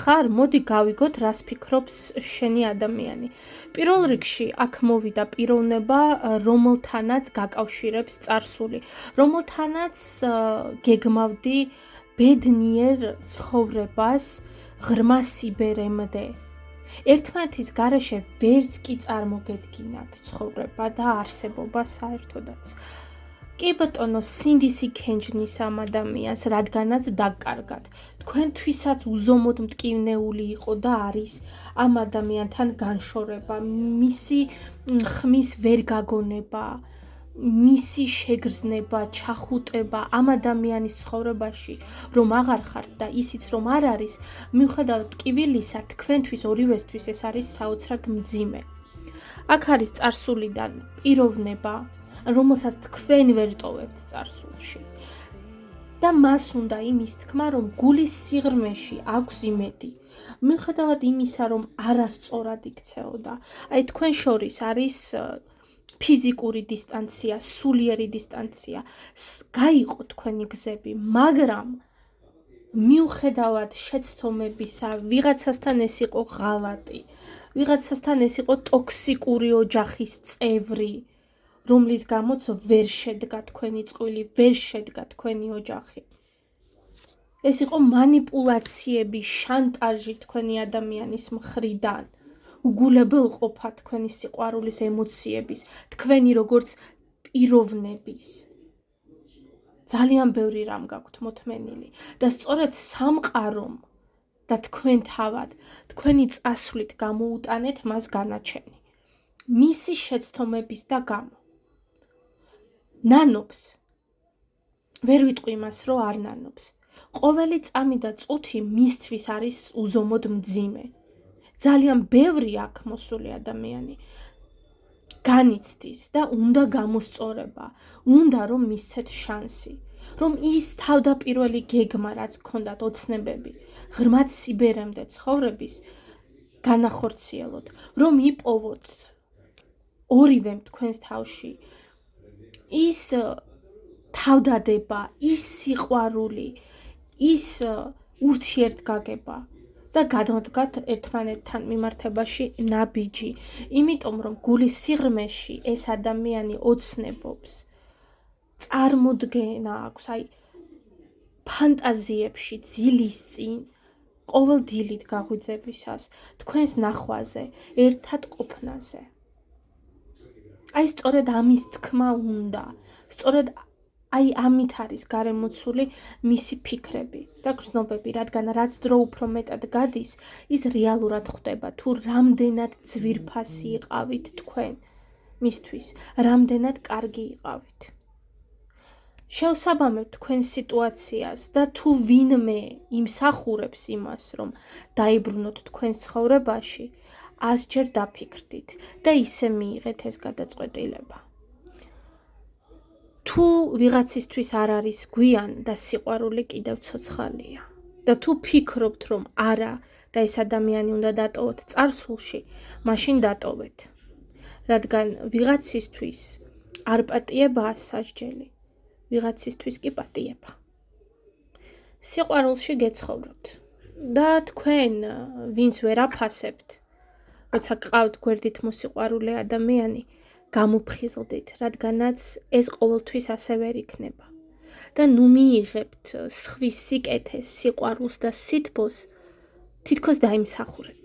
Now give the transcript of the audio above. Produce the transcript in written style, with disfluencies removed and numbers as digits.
ხარ? მოდი გავიგოთ, რას ფიქრობს შენი ადამიანი. პირველ რიგში აქ მოვიდა პიროვნება, რომელთანაც გაკავშირებს წარსული, რომელთანაც გეგმავდი ბედნიერ ცხოვრებას ღრმა სიბერემდე. ერთმანეთის გარეშე ვერც კი წარმოგედგინათ ცხოვრება და არსებობა საერთოდაც. კი ბატონო, სინდისი ქენჯნის ამ ადამიანს, რადგანაც დაკარგათ. თქვენთვისაც უზომოდ მტკივნეული იყო და არის ამ ადამიანთან განშორება, მისი ხმის ვერ გაგონება, მისი შეგრძნება, ჩახუტება ამ ადამიანის ცხოვრებაში, რომ აღარ ხართ და ისიც რომ არ არის, მიუხედავად ტკივილისა, თქვენთვის ორივესთვის ეს არის საოცრად მძიმე. აქ არის წარსულიდან პიროვნება, რომელსაც თქვენ ვერ ტოვებთ წარსულში. და მას უნდა იმის თქმა, რომ გულის სიღრმეში აქვს იმედი. მიუხედავად იმისა, რომ არასწორად იქცეოდა. აი თქვენ შორის არის ფიზიკური დისტანცია, სულიერი დისტანცია, გაიყო თქვენი გზები, მაგრამ მიუხედავად შეცდომებისა, ვიღაცასთან ეს იყო ღალატი, ვიღაცასთან ეს იყო ტოქსიკური ოჯახის წევრი, რომლის გამოც ვერ შედგა თქვენი წყვილი, ვერ შედგა თქვენი ოჯახი. ეს იყო მანიპულაციები, შანტაჟი თქვენი ადამიანის მხრიდან, უგულებელყოფა თქვენი სიყვარულის ემოციების, თქვენი როგორც პიროვნების. ძალიან ბევრი რამ გაქვთ მოთმენილი და სწორედ სამყარომ და თქვენ თავად, თქვენი წასვლით გამოუტანეთ მას განაჩენი. მისი შეცდომების და გამო. ნანობს. ვერ ვიტყვი იმას, რომ არ ნანობს. ყოველი წამი და წუთი მისთვის არის უზომოდ მძიმე. ძალიან ბევრი აქ მოსული ადამიანი განიცდის და უნდა გამოსწორება, უნდა რომ მისცეთ შანსი, რომ ის თავდაპირველი გეგმა, რაც გქონდათ ოცნებები, ღრმად სიბერემდე ცხოვრების, განახორციელოთ, რომ იპოვოთ ორივემ თქვენს თავში ის თავდადება, ის სიყვარული, ის ურთიერთგაგება და გადმოდგათ ერთმანეთთან მიმართებაში ნაბიჯი, იმიტომ რომ გულის სიღრმეში ეს ადამიანი ოცნებობს, წარმოდგენა აქვს, აი ფანტაზიებში ძილის წინ, ყოველ დილით გაღვიძებისას, თქვენს ნახვაზე, ერთად ყოფნაზე. აი სწორედ ამის თქმა უნდა, სწორედ აი ამით არის გარემოცული მისი ფიქრები და გრძნობები, რადგან რაც დრო უფრო მეტად გადის, ის რეალურად ხდება, თუ რამდენად ძვირფასი იყავით თქვენ მისთვის, რამდენად კარგი იყავით. შევსაბამებთ თქვენ სიტუაციას და თუ ვინმე იმსახურებს იმას, რომ დაიბრუნოთ თქვენს ცხოვრებაში, 100 ჯერ დაფიქრდით და ისე მიიღეთ ეს გადაწყვეტილება. თუ ვიღაცისთვის არ არის გვიან და სიყვარული კიდევ ცოცხალია და თუ ფიქრობთ, რომ არა და ეს ადამიანი უნდა დატოვოთ წარსულში, მაშინ დატოვეთ. რადგან ვიღაცისთვის არ პატიებაა სასჯელი, ვიღაცისთვის კი პატიება. სიყვარულში გეცხოვროთ და თქვენ, ვინც ვერ აფასებთ, როცა გყავთ გვერდით მოსიყვარულე ადამიანი, გამოფხიზლდით, რადგანაც ეს ყოველთვის ასე ვერ იქნება. და ნუ მიიღებთ სხვის სიკეთეს, სიყვარულს და სითბოს, თითქოს დაიმსახურეთ.